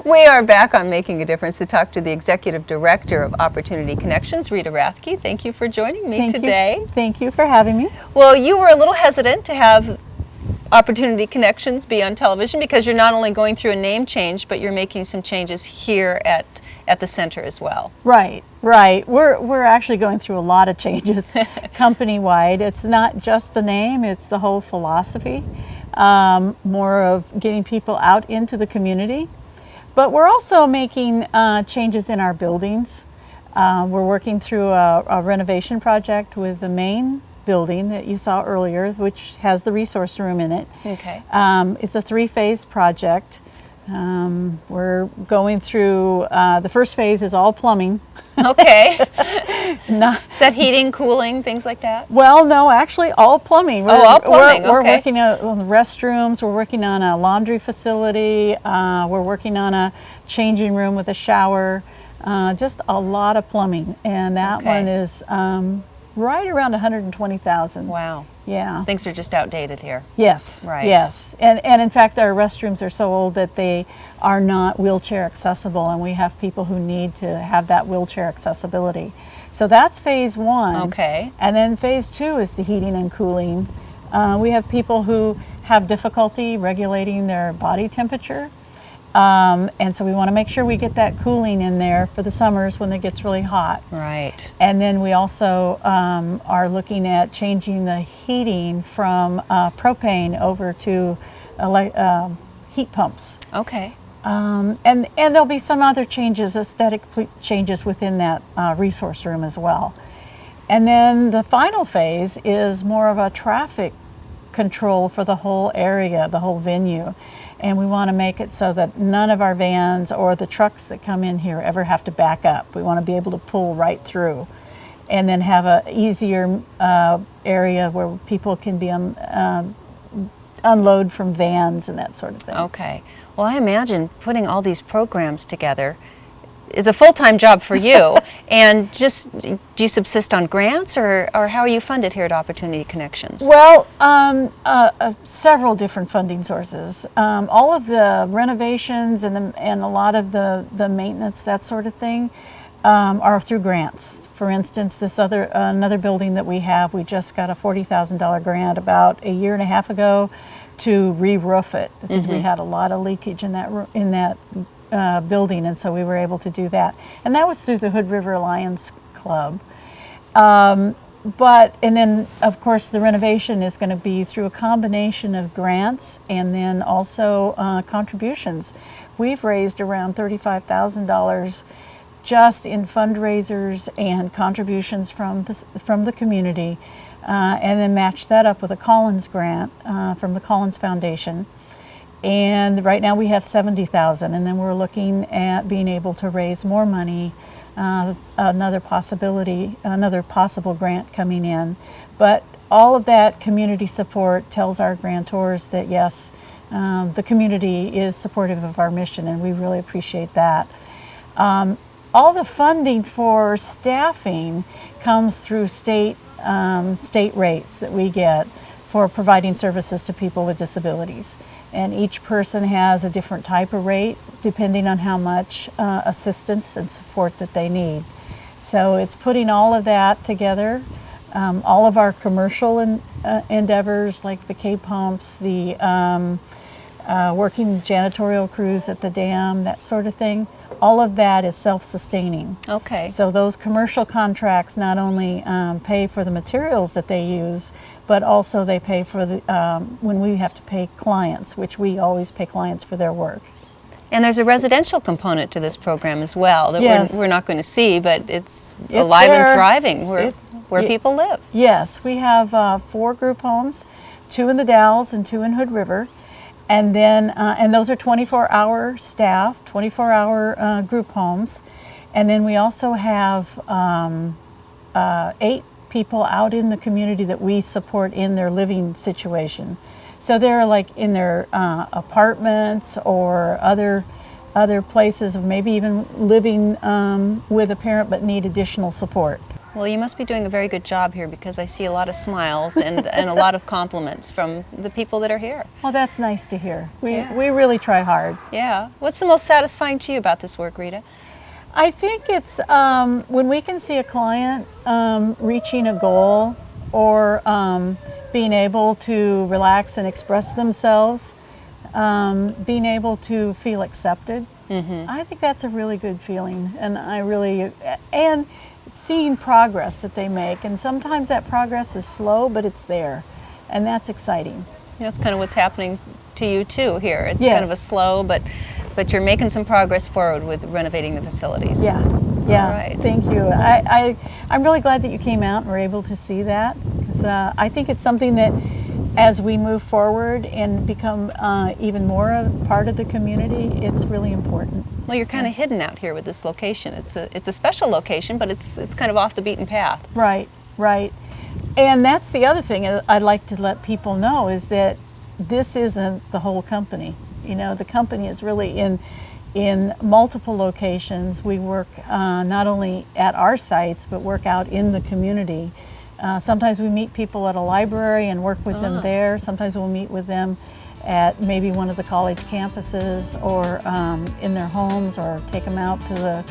We are back on Making a Difference to talk to the Executive Director of Opportunity Connections, Rita Rathke. Thank you for joining me today. Thank you for having me. Well, you were a little hesitant to have Opportunity Connections be on television because you're not only going through a name change, but you're making some changes here at the center as well. Right. We're actually going through a lot of changes company-wide. It's not just the name, it's the whole philosophy, more of getting people out into the community. But we're also making changes in our buildings. We're working through a renovation project with the main building that you saw earlier, which has the resource room in it. Okay. It's a 3-phase project. We're going through, the first phase is all plumbing. Okay. Is that heating, cooling, things like that? Well, no, actually all plumbing. All plumbing, We're okay. working on the restrooms, we're working on a laundry facility, we're working on a changing room with a shower, just a lot of plumbing. And that one is right around $120,000. Wow. Yeah. Things are just outdated here. Yes. Right. Yes. And in fact, our restrooms are so old that they are not wheelchair accessible, and we have people who need to have that wheelchair accessibility. So that's phase 1. Okay. And then phase 2 is the heating and cooling. We have people who have difficulty regulating their body temperature. And so we want to make sure we get that cooling in there for the summers when it gets really hot. Right. And then we also are looking at changing the heating from propane over to heat pumps. Okay. And there'll be some other changes, aesthetic changes within that resource room as well. And then the final phase is more of a traffic control for the whole area, the whole venue. And we want to make it so that none of our vans or the trucks that come in here ever have to back up. We want to be able to pull right through and then have a easier area where people can be unload from vans and that sort of thing. Okay. Well, I imagine putting all these programs together is a full-time job for you. And just, do you subsist on grants, or how are you funded here at Opportunity Connections? Well, several different funding sources. All of the renovations and a lot of the maintenance, that sort of thing, are through grants. For instance, this another building that we have, we just got a $40,000 grant about a year and a half ago to re-roof it because we had a lot of leakage in that building, and so we were able to do that. And that was through the Hood River Lions Club. And then, of course, the renovation is going to be through a combination of grants and then also contributions. We've raised around $35,000 just in fundraisers and contributions from the community, and then matched that up with a Collins grant from the Collins Foundation. And right now we have $70,000, and then we're looking at being able to raise more money, another possible grant coming in. But all of that community support tells our grantors that yes, the community is supportive of our mission, and we really appreciate that. All the funding for staffing comes through state rates that we get for providing services to people with disabilities. And each person has a different type of rate depending on how much assistance and support that they need. So it's putting all of that together. All of our commercial endeavors like the K-pumps, the working janitorial crews at the dam, that sort of thing, all of that is self-sustaining. Okay. So those commercial contracts not only pay for the materials that they use, but also they pay for when we have to pay clients, which we always pay clients for their work. And there's a residential component to this program as well that we're not going to see, but it's alive and thriving where people live. Yes, we have 4 group homes, 2 in the Dalles and 2 in Hood River. And then, and those are 24-hour staff, 24-hour group homes. And then we also have 8 people out in the community that we support in their living situation. So they're like in their apartments or other places, or maybe even living with a parent but need additional support. Well, you must be doing a very good job here because I see a lot of smiles and a lot of compliments from the people that are here. Well, that's nice to hear. Yeah. We really try hard. Yeah. What's the most satisfying to you about this work, Rita? I think it's when we can see a client reaching a goal or being able to relax and express themselves, being able to feel accepted. I think that's a really good feeling, and seeing progress that they make. And sometimes that progress is slow, but it's there, and that's exciting. That's kind of what's happening to you too here. It's Yes. kind of a slow, but you're making some progress forward with renovating the facilities. Yeah. All right. Thank you. I'm really glad that you came out and were able to see that, because I think it's something that as we move forward and become even more a part of the community, it's really important. Well, you're kind of hidden out here with this location. It's a special location, but it's kind of off the beaten path. Right, right. And that's the other thing I'd like to let people know is that this isn't the whole company. You know, the company is really in multiple locations. We work not only at our sites, but work out in the community. Sometimes we meet people at a library and work with them there. Sometimes we'll meet with them at maybe one of the college campuses or in their homes, or take them out to the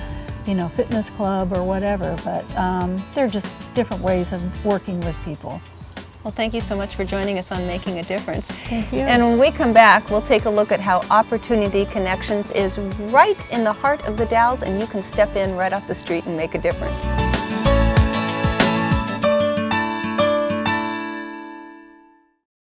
fitness club or whatever. But they're just different ways of working with people. Well, thank you so much for joining us on Making a Difference. Thank you. And when we come back, we'll take a look at how Opportunity Connections is right in the heart of the Dalles, and you can step in right off the street and make a difference.